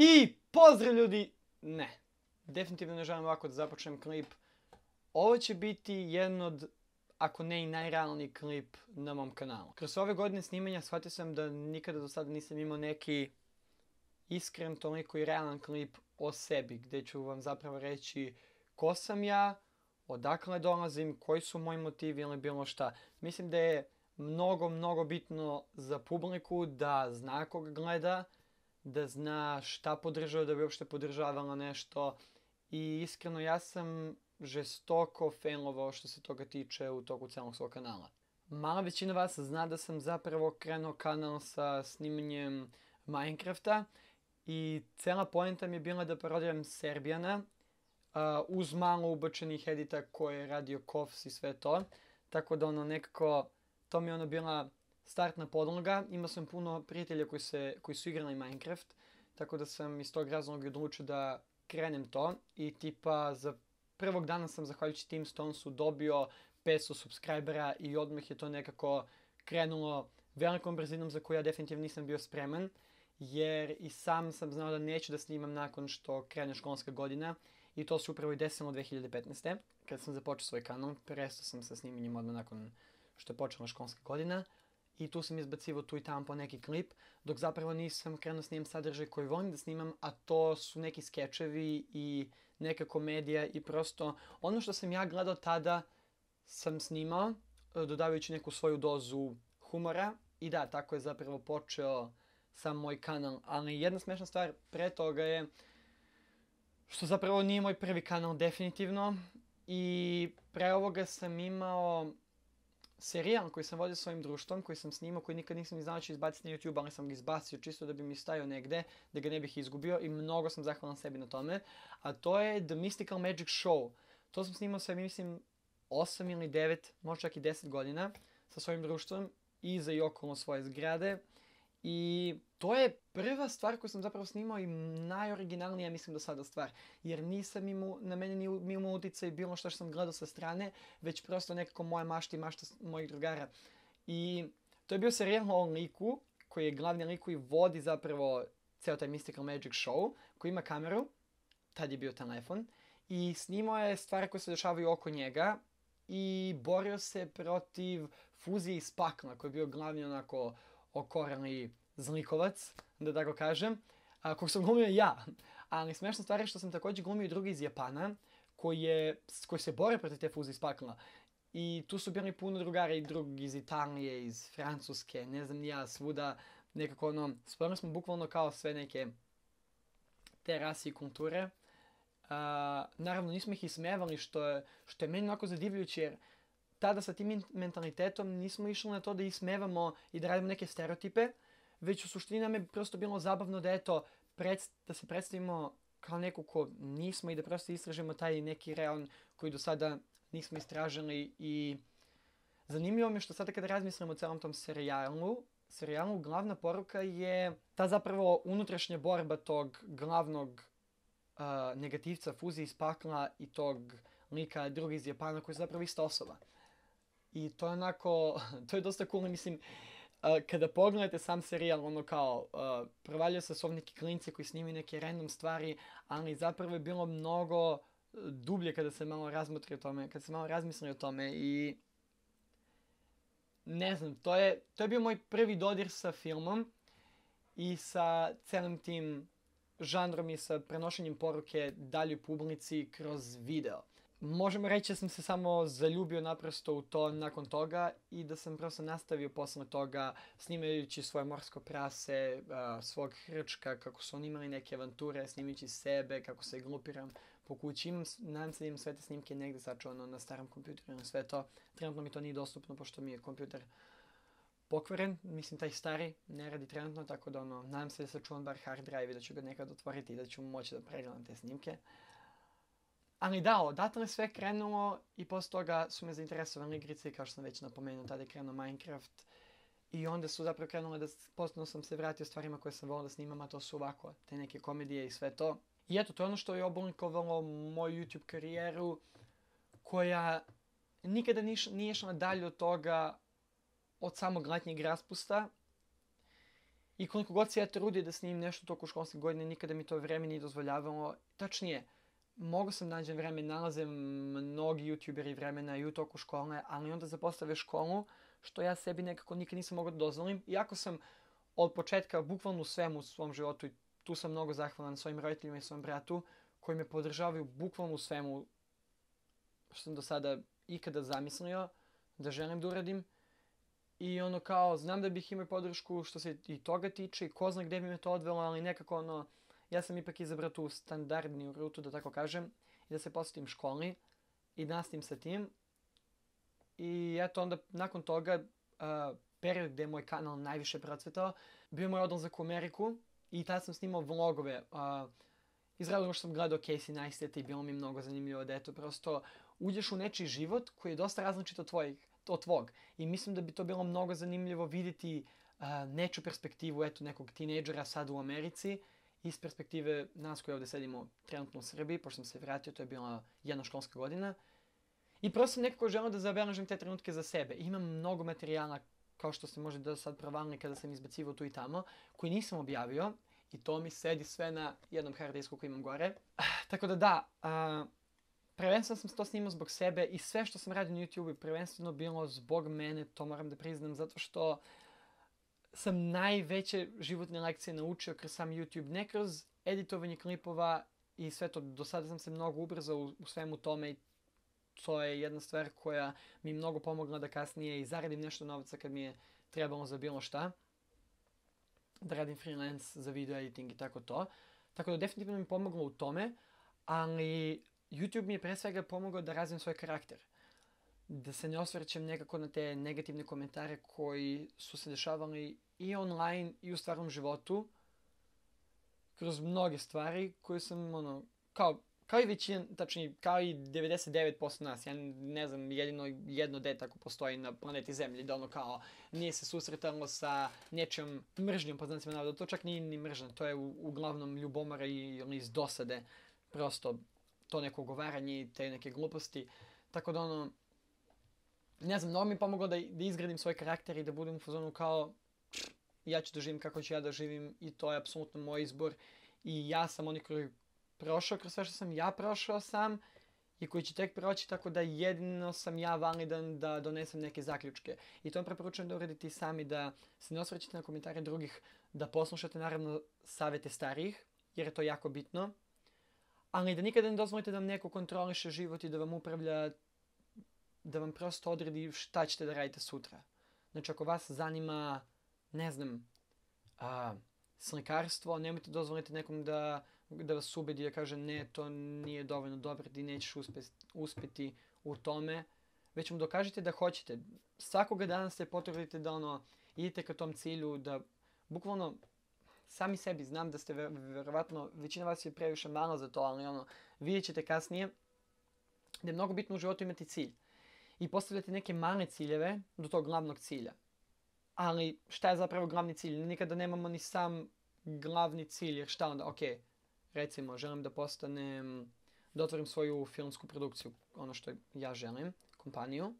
I pozdrav ljudi! Ne, definitivno ne želim ovako da započnem klip. Ovo će biti jedan od, ako ne i najrealniji klip na mom kanalu. Kroz ove godine snimanja shvatio sam da nikada do sada nisam imao neki iskren, toliko i realan klip o sebi, gdje ću vam zapravo reći ko sam ja, odakle dolazim, koji su moji motivi ili bilo šta. Mislim da je mnogo bitno za publiku da zna koga gleda, da zna šta podržava, da bi uopšte podržavala nešto. I iskreno ja sam žestoko failovao što se toga tiče u toku celog svog kanala. Mala većina vas zna da sam zapravo krenuo kanal sa snimanjem Minecrafta i cela poenta mi je bila da parodiram Serbijana uz malo ubačenih edita koje je radio Kovs i sve to. Tako da nekako, to mi je bila startna podloga. Imao sam puno prijatelja koji su igrali Minecraft, tako da sam iz tog razloga odlučio da krenem to. I tipa za prvog dana sam, zahvaljujući Team Stonesu, dobio 500 subscribera i odmah je to nekako krenulo velikom brzinom za koju ja definitivno nisam bio spreman. Jer i sam sam znao da neću da snimam nakon što krene školska godina. I to se upravo i desilo 2015. Kada sam započeo svoj kanal, prestao sam sa snimanjem odmah nakon što je počela školska godina. I tu sam izbacivao tu i tamo po neki klip, dok zapravo nisam krenuo snimam sadržaj koji volim da snimam, a to su neki skečevi i neka komedija i prosto ono što sam ja gledao tada sam snimao, dodavajući neku svoju dozu humora. I da, tako je zapravo počeo sam moj kanal. Ali jedna smešna stvar pre toga je što zapravo nije moj prvi kanal definitivno. I pre ovoga sam imao serijal koji sam vodio svojim društvom, koji sam snimao, koji nikad nisam ni znao da ću izbaciti na YouTube, ali sam ga izbacio čisto da bi mi stajao negde, da ga ne bih izgubio i mnogo sam zahvalan sebi na tome. A to je The Mystical Magic Show. To sam snimao sve, mislim, 8 ili 9, možda čak i 10 godina sa svojim društvom iza i okolo svoje zgrade. I to je prva stvar koju sam zapravo snimao i najoriginalnija, mislim, do sada stvar. Jer nisam na mene nije imao uticaj bilo što sam gledao sa strane, već prosto nekako moja mašta i mašta mojih drugara. I to je bio serijal o liku, koji je glavni lik koji vodi zapravo ceo taj Mystical Magic Show, koji ima kameru, tad je bio telefon, i snimao je stvari koje se dešavaju oko njega i borio se protiv fuzije iz pakla, koji je bio glavni onako okorani zlikovac, da tako kažem, kog sam glumio ja. Ali smešna stvar je što sam također glumio i drugi iz Japana, koji se bore protiv te fuzije iz pakla. I tu su bili puno drugara i drugi iz Italije, iz Francuske, ne znam ni ja, svuda nekako spojili smo bukvalno kao sve neke te rase i kulture. Naravno nismo ih ismevali što je meni onako zadivljujuće, jer tada sa tim mentalitetom nismo išli na to da ismevamo i da radimo neke stereotipe, već u suštini nam je prosto bilo zabavno da da se predstavimo kao neko ko nismo i da prosto istražimo taj neki reon koji do sada nismo istražili. I zanimljivo mi je što sada kada razmislimo o celom tom serijalu, glavna poruka je ta zapravo unutrašnja borba tog glavnog negativca fuzije iz pakla i tog lika drugi iz Japana koji je zapravo ista osoba. I to je onako, to je dosta cool, mislim, kada pogledate sam serijal, provaljuje se su neki klinci koji snimaju neke random stvari, ali zapravo je bilo mnogo dublje kada se malo razmotri o tome, kada se malo razmisli o tome. I ne znam, to je bio moj prvi dodir sa filmom i sa celim tim žanrom i sa prenošenjem poruke daljoj publici kroz video. Možemo reći da sam se samo zaljubio naprosto u to nakon toga i da sam prosto nastavio posle toga snimajući svoje morsko prase, svog hrčka, kako su oni imali neke avanture, snimajući sebe, kako se glupiram po kući. Nadam se da imam sve te snimke negde sačuvano na starom kompjuteru i sve to. Trenutno mi to nije dostupno pošto mi je kompjuter pokvaren, mislim taj stari ne radi trenutno, tako da nadam se da sačuvam bar hard drive i da ću ga nekad otvoriti i da ću moći da pregledam te snimke. Ali da, odatle sve krenulo i posle toga su me zainteresovali igrice i kao što sam već napomenuo, tada je krenuo Minecraft. I onda su zapravo krenule da postupno sam se vratio stvarima koje sam volio da snimam, a to su ovako, te neke komedije i sve to. I eto, to je ono što je oblikovalo moju YouTube karijeru, koja nikada nije išla dalje od toga, od samog letnjeg raspusta. I koliko god se ja trudio da snimim nešto toku školske godine, nikada mi to vreme nije dozvoljavalo. Tačnije, mogu sam nađem vreme, nalaze mnogi youtuberi vremena i u toku škole, ali onda zapostave školu, što ja sebi nekako nikad nisam mogao da dozvolim. Iako sam od početka bukvalno u svemu u svom životu, i tu sam mnogo zahvalan svojim roditeljima i svom bratu, koji me podržavaju bukvalno u svemu što sam do sada ikada zamislio da želim da uradim. I ono kao, znam da bih imao podršku što se i toga tiče i ko zna gde bi me to odvelo, ali nekako ono, ja sam ipak izabrao tu standardniju rutu, da tako kažem, i da se posvetim školi i nastavim sa tim. I eto onda, nakon toga, period gde je moj kanal najviše procvetao, bio je moj odlazak u Ameriku i tada sam snimao vlogove. Iz razloga što sam gledao Casey Neistat i bilo mi mnogo zanimljivo da eto prosto uđeš u nečiji život koji je dosta različit od tvog. I mislim da bi to bilo mnogo zanimljivo vidjeti neču perspektivu eto nekog tinejdžera sad u Americi iz perspektive nas koji ovdje sedimo trenutno u Srbiji, pošto sam se vratio, to je bila jedna školska godina. I prosto sam nekako želeo da zabeležim te trenutke za sebe. Imam mnogo materijala, kao što ste možda do sad provalili kada sam izbacivao tu i tamo, koji nisam objavio i to mi sedi sve na jednom hard disku koji imam gore. Tako da, prvenstveno sam to snimao zbog sebe i sve što sam radio na YouTube je prvenstveno bilo zbog mene, to moram da priznam, zato što sam najveće životne lekcije naučio kroz sam YouTube, ne kroz editovanje klipova i sve to. Do sada sam se mnogo ubrzao u svemu tome i to je jedna stvar koja mi mnogo pomogla da kasnije i zaradim nešto novca kad mi je trebalo za bilo šta. Da radim freelance za video editing i tako to. Tako da definitivno mi pomoglo u tome, ali YouTube mi je pre svega pomogao da razvijem svoj karakter. Da se ne osvrćem nekako na te negativne komentare koji su se dešavali i online i u stvarnom životu. Kroz mnoge stvari koje sam, kao i većina, tačnije, kao i 99% nas. Ja ne znam, jedno dete ako postoji na planeti Zemlji, da ono kao nije se susretalo sa nečijom mržnjom, po znacima navoda. To čak nije ni mržnja, to je uglavnom ljubomora ili iz dosade. Prosto to neko ugovaranje i te neke gluposti. Tako da ono, ne znam, mnogo mi je pomoglo da izgradim svoj karakter i da budem u fazonu kao ja ću da živim kako ću ja da živim i to je apsolutno moj izbor. I ja sam oni koji prošao kroz sve što sam ja prošao sam i koji će tek proći, tako da jedino sam ja validan da donesem neke zaključke. I to vam preporučujem da uradite i sami, da se ne osvrćete na komentare drugih, da poslušate naravno savete starijih, jer je to jako bitno. Ali da nikada ne dozvolite da vam neko kontroliše život i da vam upravlja, da vam prosto odredi šta ćete da radite sutra. Znači ako vas zanima, ne znam, slikarstvo, nemojte dozvoliti nekom da vas ubedi, da kaže ne, to nije dovoljno dobro, ti nećeš uspjeti u tome. Već mu dokažite da hoćete. Svakoga dana se potrudite da idete ka tom cilju, da bukvalno sami sebi, znam da ste verovatno, većina vas je previše mala za to, ali vidjet ćete kasnije da je mnogo bitno u životu imati cilj. I postavljate neke male ciljeve do tog glavnog cilja. Ali šta je zapravo glavni cilj? Nikada nemamo ni sam glavni cilj, jer šta onda? Ok, recimo, želim da postanem, da otvorim svoju filmsku produkciju, ono što ja želim, kompaniju.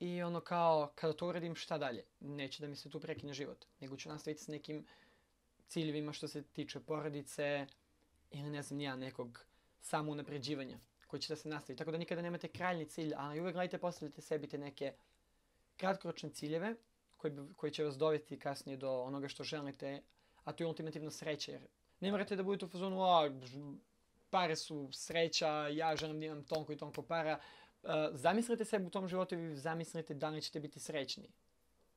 I kao, kada to uradim, šta dalje? Neće da mi se tu prekine život, nego ću nastaviti s nekim ciljevima što se tiče porodice ili ne znam ja, nekog samounapređivanja koji će da se nastavi. Tako da nikada nemate krajnji cilj, ali uvijek gledajte, postavljate sebi te neke kratkoročne ciljeve koji će vas dovesti kasnije do onoga što želite, a to je ultimativno sreća. Jer ne morate da budete u fazonu, pare su sreća, ja želim da imam toliko i toliko para. Zamislite sebe u tom životu i zamislite da li ćete biti srećni.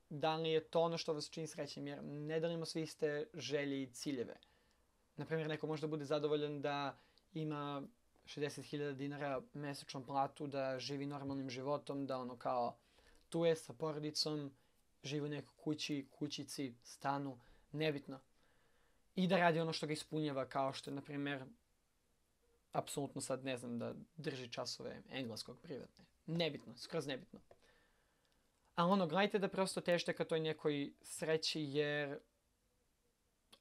Da li je to ono što vas čini srećnim, jer ne delimo svi iste želje i ciljeve. Naprimjer, neko može da bude zadovoljan da ima 60.000 dinara mesečnom platu, da živi normalnim životom, da kao tu je sa porodicom, živi u nekoj kućici, stanu, nebitno. I da radi ono što ga ispunjava, kao što je, na primjer, apsolutno sad ne znam, da drži časove engleskog privatne. Nebitno, skroz nebitno. Ali gledajte da prosto težite ka toj nekoj sreći, jer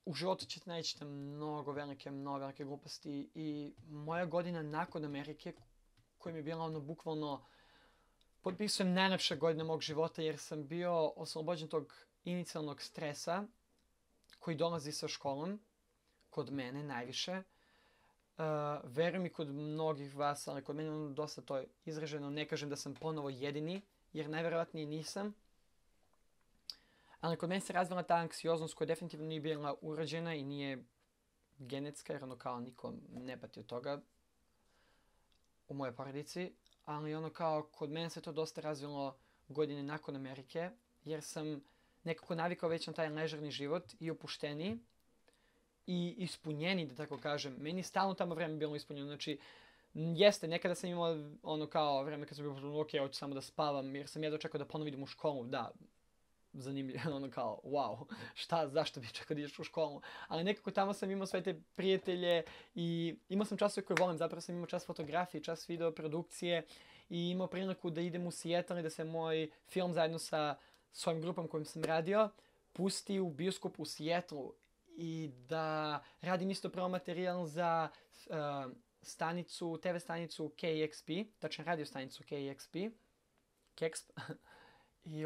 u životu ćete naći mnogo velike gluposti. I moja godina nakon Amerike, koja mi je bila bukvalno, potpisujem najlepša godina mog života, jer sam bio oslobođen tog inicijalnog stresa koji dolazi sa školom, kod mene najviše, verujem i kod mnogih vas, ali kod mene dosta to je izraženo, ne kažem da sam ponovo jedini, jer najverovatnije nisam. Ali kod mene se razvila ta anksioznost koja definitivno nije bila urađena i nije genetska, jer kao niko ne pati od toga u mojoj porodici. Ali kao kod mene se to dosta razvilo godine nakon Amerike, jer sam nekako navikao već na taj ležerni život i opušteniji i ispunjeni, da tako kažem. Meni je stalno tamo vreme bilo ispunjeno. Znači, jeste, nekada sam imao kao vreme kad sam bio ok, hoću samo da spavam, jer sam jedva čekao da ponovo idem u školu. Da, zanimljivo, kao, wow, zašto bi čekao da ideš u školu? Ali nekako tamo sam imao sve te prijatelje i imao sam časove koje volim. Zapravo sam imao čas fotografije, čas videoprodukcije i imao priliku da idem u Seattle i da se moj film zajedno sa svojim grupom kojim sam radio pusti u bioskopu u Seattleu i da radim isto pravo materijal za TV stanicu KEXP, tačno radio stanicu KEXP. I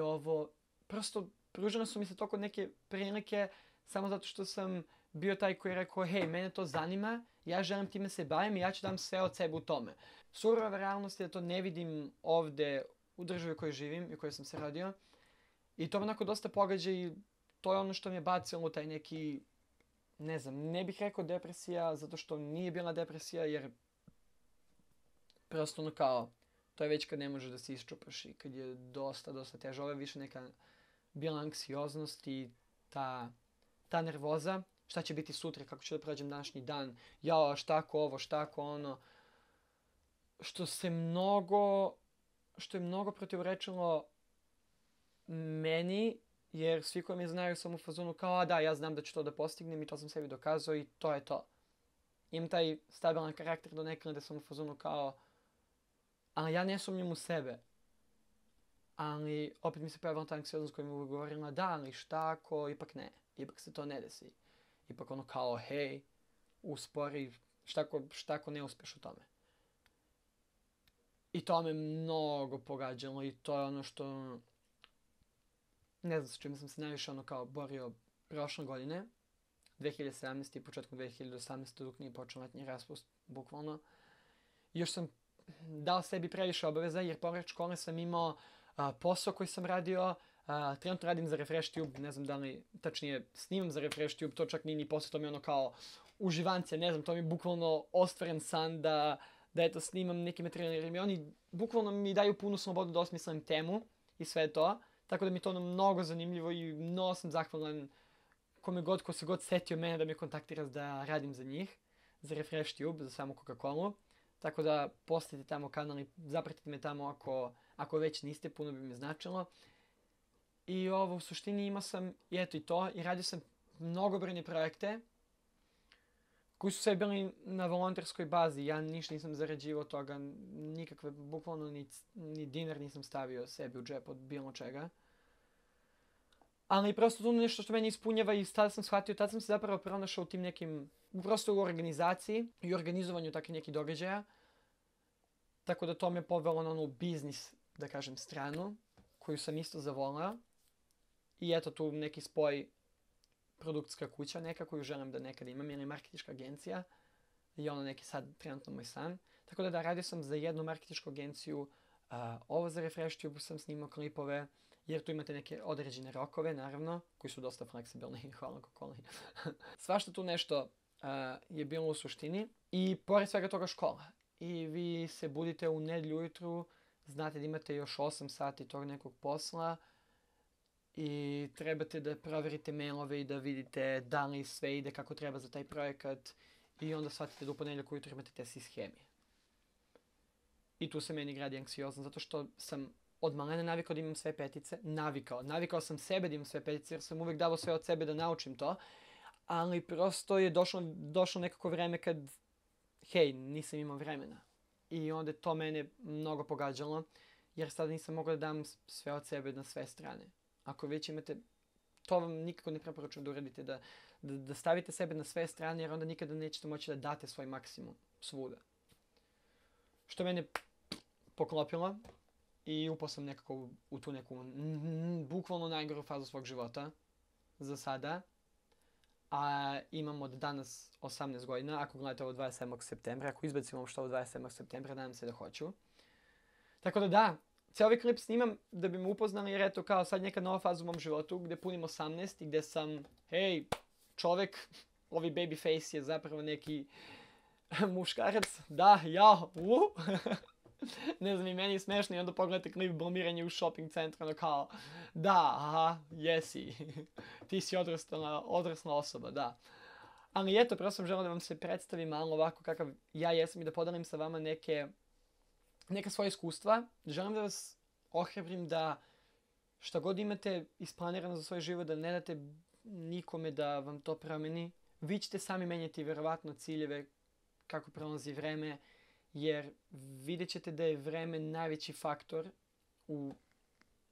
prosto pružene su mi se toliko neke prilike samo zato što sam bio taj koji je rekao, hej, mene to zanima, ja želim time se bavim i ja ću dam sve od sebe u tome. Surova realnost je da to ne vidim ovde u državi u kojoj živim i u kojoj sam se rodio. I to me onako dosta pogađa i to je ono što mi je bacilo u taj neki, ne znam, ne bih rekao depresija zato što nije bila depresija jer prosto kao, to je već kad ne možeš da se isčupaš i kad je dosta teže. Ovo je više neka bila anksioznost i ta nervoza. Šta će biti sutra, kako ću da prođem današnji dan, jao, šta ako ovo, šta ako ono. Što je mnogo protivrečilo meni, jer svi koji me znaju sam u fazonu kao, da, ja znam da ću to da postignem i to sam sebi dokazao i to je to. Imam taj stabilan karakter do nekada da sam u fazonu kao, ali ja ne sumnjam u sebe. Ali opet mi se pojavila ta anksioznost koja mi uvijek govorila, da, ali šta ako, ipak ne, ipak se to ne desi. Ipak kao, hej, uspori, šta ako ne uspeš u tome. I to me mnogo pogađalo i to je ono što, ne znam s čim sam se najviše kao borio prošle godine, 2017. i početkom 2018. dok nije počeo letnji raspust, bukvalno. Još sam dao sebi previše obaveza jer pored škole sam imao posao koji sam radio, trenutno radim za RefreshTube, ne znam da li, tačnije snimam za RefreshTube, to čak nije ni posao, to mi je kao uživancija, ne znam, to mi je bukvalno ostvaren san da eto snimam neki materijal, jer mi oni bukvalno mi daju punu slobodu da osmislim temu i sve to, tako da mi je to mnogo zanimljivo i mnogo sam zahvalan ko se god setio mene da me kontaktira da radim za njih, za RefreshTube, za samu Coca-Colu. Tako da postavite tamo kanal i zapratite me tamo ako već niste, puno bi mi značilo. I u suštini imao sam i eto i to i radio sam mnogobrojne projekte koji su sve bili na volonterskoj bazi. Ja ništa nisam zarađivao toga, nikakve, bukvalno ni dinar nisam stavio sebi u džep od bilo čega. Ali prosto to nešto što meni ispunjava i tada sam shvatio, tada sam se zapravo pronašao u tim nekim, prosto u organizaciji i organizovanju takvih nekih događaja. Tako da to me povelo na onu biznis, da kažem, stranu, koju sam isto zavolao. I eto tu neki spoj produkcijska kuća neka koju želim da nekad imam, jer je marketinška agencija i ono neki sad trenutno moj san. Tako da radio sam za jednu marketinšku agenciju, ovo za RefreshTube sam snimao klipove, jer tu imate neke određene rokove, naravno, koji su dosta fleksibilni, hvala Coca-Coli. Svašta tu nešto je bilo u suštini i pored svega toga škola. I vi se budite u nedelju ujutru, znate da imate još 8 sati tog nekog posla i trebate da proverite mailove i da vidite da li sve ide kako treba za taj projekat i onda shvatite da u ponedeljak ujutru imate test iz hemije. I tu se meni gradi anksiozno, zato što sam od malena navikao da imam sve petice. Navikao sam sebe da imam sve petice jer sam uvijek davao sve od sebe da naučim to. Ali prosto je došlo nekako vreme kad, hej, nisam imao vremena. I onda je to mene mnogo pogađalo jer sada nisam mogao da dam sve od sebe na sve strane. Ako već imate, to vam nikako ne preporučujem da uradite, da stavite sebe na sve strane jer onda nikada nećete moći da date svoj maksimum svuda. Što mene poklopilo i upao sam nekako u tu neku bukvalno najgoru fazu svog života za sada. a imam od danas 18 godina, ako gledate ovo 27. septembra, ako izbacimo što ovo 27. septembra, nadam se da hoću. Tako da, cijeli ovaj klip snimam da bi me upoznali jer eto kao sad neka nova faza u mom životu gdje punim 18 i gdje sam, hej, čovek, ovi baby face je zapravo neki muškarac, da, ja, ne znam, i meni je smešno i onda pogledate klip blomiranje u shopping centru, ono kao, da, aha, jesi, ti si odrasla osoba, da. Ali eto, prosto sam želeo da vam se predstavim malo ovako kakav ja jesam i da podelim sa vama neka svoja iskustva. Želim da vas ohrabrim da šta god imate isplanirano za svoj život, da ne date nikome da vam to promeni. Vi ćete sami menjati vjerovatno ciljeve kako prolazi vreme, jer vidjet ćete da je vreme najveći faktor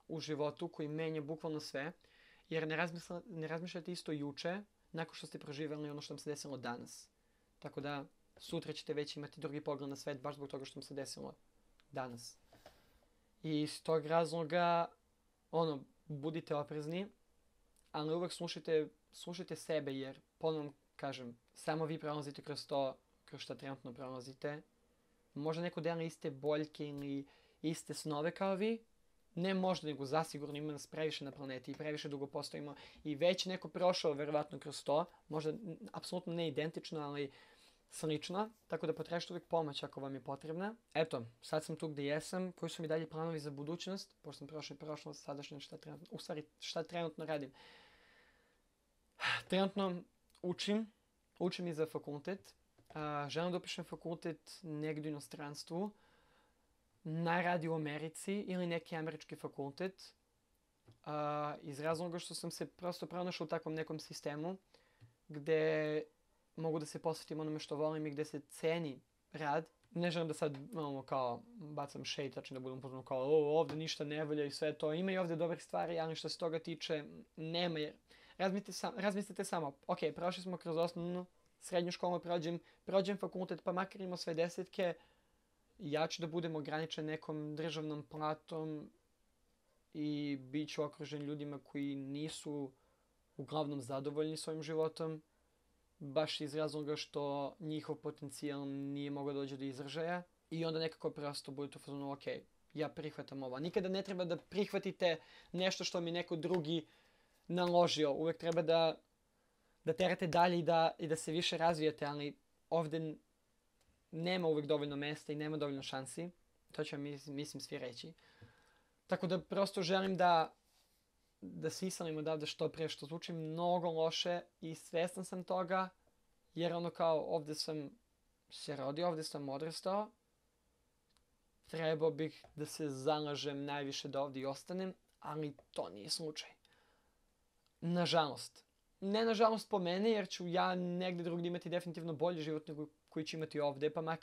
u životu koji menja bukvalno sve. Jer ne razmišljate isto juče nakon što ste proživjeli ono što vam se desilo danas. Tako da sutra ćete već imati drugi pogled na svet baš zbog toga što vam se desilo danas. I iz tog razloga, budite oprezni, ali uvek slušajte sebe jer, ponovno kažem, samo vi prolazite kroz to kroz što trenutno prolazite. Možda neko deli iste boljke ili iste snove kao vi. Ne možda, nego zasigurno ima nas previše na planeti i previše dugo postojimo i već neko prošao verovatno kroz to. Možda apsolutno ne identično, ali slično. Tako da potražite uvijek pomoć ako vam je potrebna. Eto, sad sam tu gdje jesam. Koji su mi dalje planovi za budućnost? Pošto sam prošao i prošlost, sadašnjost, šta trenutno radim. Trenutno učim i za fakultet. Želim da upišem fakultet negdje u inostranstvu. Najradije u Americi ili neki američki fakultet. Iz razloga što sam se prosto pronašao u takvom nekom sistemu gdje mogu da se posvetim onome što volim i gdje se ceni rad. Ne želim da sad kao bacam shade, tačno da budem potpuno kao ovdje ništa ne valja i sve to. Ima i ovdje dobrih stvari, ali što se toga tiče nema. Razmislite samo, ok, prošli smo kroz osnovnu, srednju školu prođem fakultet, pa makar imamo sve desetke, ja ću da budem ograničen nekom državnom platom i bit ću okružen ljudima koji nisu uglavnom zadovoljni svojim životom, baš iz razloga što njihov potencijal nije mogao doći do izražaja i onda nekako prosto budete u fazonu, ok, ja prihvatam ovo. Nikada ne treba da prihvatite nešto što mi neko drugi naložio. Uvijek treba da terate dalje i da se više razvijate, ali ovdje nema uvijek dovoljno mjesta i nema dovoljno šansi. To će vam mislim svi reći. Tako da prosto želim da sisalim odavde što prije, što zvuči mnogo loše i svjestan sam toga, jer kao ovdje sam se rodio, ovdje sam odrastao. Trebao bih da se zalažem najviše da ovdje i ostanem, ali to nije slučaj. Nažalost. Ne nažalost po mene, jer ću ja negdje drugdje imati definitivno bolji život nego koji ću imati ovdje, pa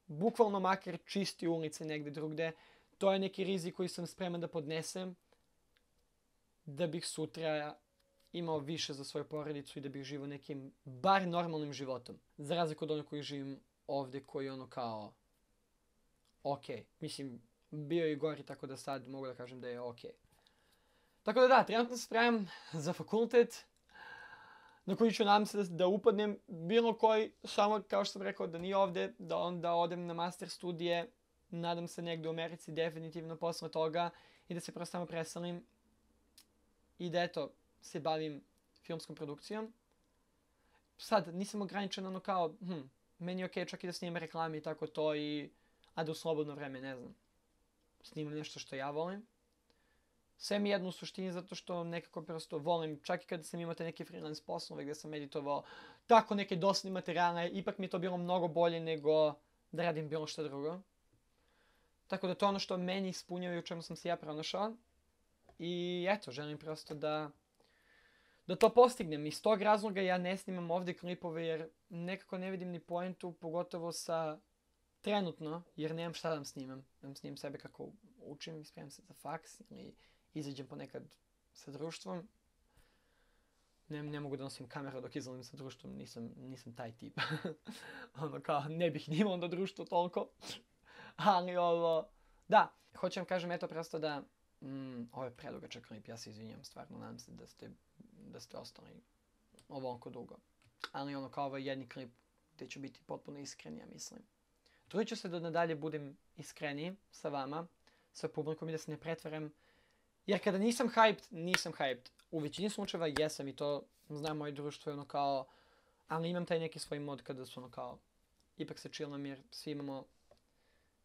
bukvalno makar čisti ulice negdje drugdje. To je neki rizik koji sam spreman da podnesem, da bih sutra imao više za svoju porodicu i da bih živio nekim bar normalnim životom. Za razliku od onog koji živim ovdje, koji je kao ok. Mislim, bio je i gori, tako da sad mogu da kažem da je ok. Tako da trenutno se spremam za fakultet, na koji ću nadam se da upadnem bilo koji, samo kao što sam rekao da nije ovdje, da onda odem na master studije, nadam se negdje u Americi definitivno posle toga i da se prosto samo preselim i da se bavim filmskom produkcijom. Sad nisam ograničen kao, meni je ok čak i da snimam reklame i tako to a da u slobodno vreme, ne znam, snimam nešto što ja volim. Sve mi jedno u suštini zato što nekako prosto volim, čak i kada sam imao te neke freelance poslove gdje sam editovao tako neke dosadne materijale, ipak mi je to bilo mnogo bolje nego da radim bilo što drugo. Tako da to je ono što meni ispunjava i u čemu sam se ja pronašao. I eto, želim prosto da to postignem. Iz tog razloga ja ne snimam ovdje klipove jer nekako ne vidim ni pointu, pogotovo sa trenutno, jer nemam šta da vam snimam. Da snimam sebe kako učim, ispremam se za faks ili izađem ponekad sa društvom. Ne mogu da nosim kameru dok izlazim sa društvom, nisam taj tip. Ne bih ni imao da društvo toliko. Ali da, hoću vam kažem prosto da ovo je predugačak klip, ja se izvinjam stvarno, nadam se da ste ostali ovoliko dugo. Ali ono kao ovaj jedni klip gdje ću biti potpuno iskren, ja mislim. Trudit ću se da nadalje budem iskreniji sa vama, sa publikom i da se ne pretvaram. Jer kada nisam hyped, nisam hyped. U većini slučajeva jesam i to znam moje društvo je ono kao, ali imam taj neki svoj mod kada su ono kao, ipak se chillam jer svi imamo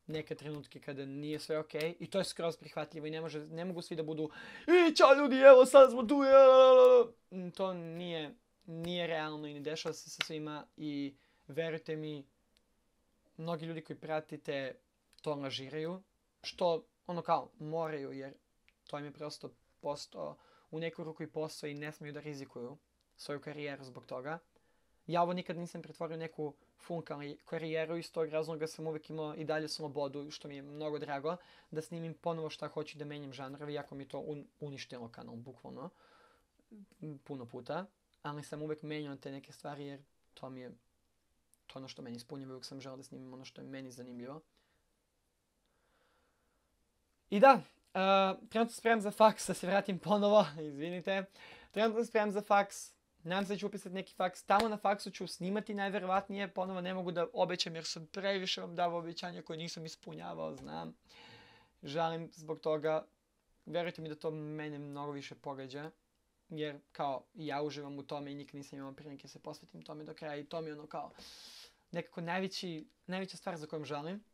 neke trenutke kada nije sve okej i to je skroz prihvatljivo i ne mogu svi da budu ćao ljudi, evo sad smo tu, to nije realno i ne dešava se sa svima i verujte mi, mnogi ljudi koji pratite to lažiraju, što ono kao moraju jer to im je prosto postao u neku ruku i posao i ne smiju da rizikuju svoju karijeru zbog toga. Ja ovo nikad nisam pretvorio neku full karijeru, iz tog razloga sam uvijek imao i dalje slobodu, što mi je mnogo drago, da snimim ponovo šta hoću da menjam žanrove, iako mi to uništilo kanal, bukvalno, puno puta. Ali sam uvijek menjao te neke stvari jer to mi je to ono što meni ispunjava, uvijek sam želeo da snimim ono što je meni zanimljivo. I da, trenutno spremam za faks, da se vratim ponovo, izvinite. Trenutno spremam za faks, nadam se da ću upisati neki faks. Tamo na faksu ću snimati najverovatnije, ponovo ne mogu da obećam jer sam previše vam davao obećanja koje nisam ispunjavao, znam. Žalim zbog toga, verujte mi da to mene mnogo više pogađa. Jer kao ja uživam u tome i nikad nisam imao prilike se posvetim tome do kraja i to mi je ono kao nekako najveća stvar za kojom žalim.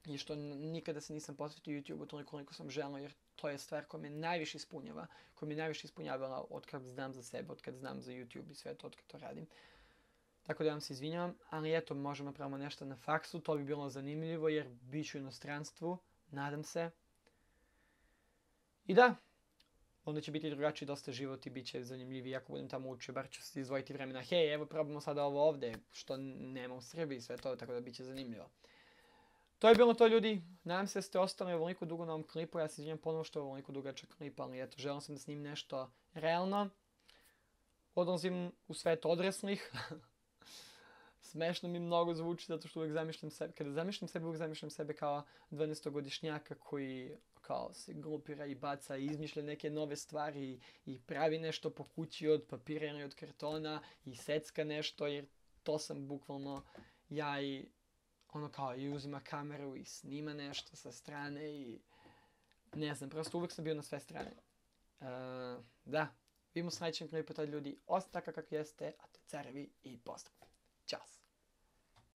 I što nikada se nisam posvetio YouTube-u toliko koliko sam želio jer to je stvar koja me najviše ispunjava. Koja me najviše ispunjavala od kad znam za sebe, od kad znam za YouTube i sve to, od kad to radim. Tako da vam se izvinjavam, ali eto možemo pravimo nešto na faksu, to bi bilo zanimljivo jer bit ću u inostranstvu, nadam se. I da, onda će biti drugačiji dosta život i bit će zanimljiviji ako budem tamo učio, bar ću se izdvojiti vremena. Hej, evo probamo sada ovo ovdje, što nema u Srbiji, sve to, tako da bit će zanimljivo. To je bilo to ljudi, nadam se da ste ostali ovoliko dugo na ovom klipu, ja se izvinjam ponovo što je ovoliko dugačak klip, ali eto, želim sam da snimim nešto realno. Odlazim u svet odraslih. Smešno mi mnogo zvuči zato što uvijek zamišljam sebe, kada zamišljam sebe, uvijek zamišljam sebe kao 12-godišnjaka koji kao se glupira i baca i izmišlja neke nove stvari i pravi nešto po kući od papira ili od kartona i secka nešto jer to sam bukvalno ja i ono kao i uzima kameru i snima nešto sa strane i ne znam, prosto uvijek sam bio na sve strane. Da, vidimo u sljedećem klipu, ljudi, ostanite kako jeste, a te carevi i pozdrav. Ćao!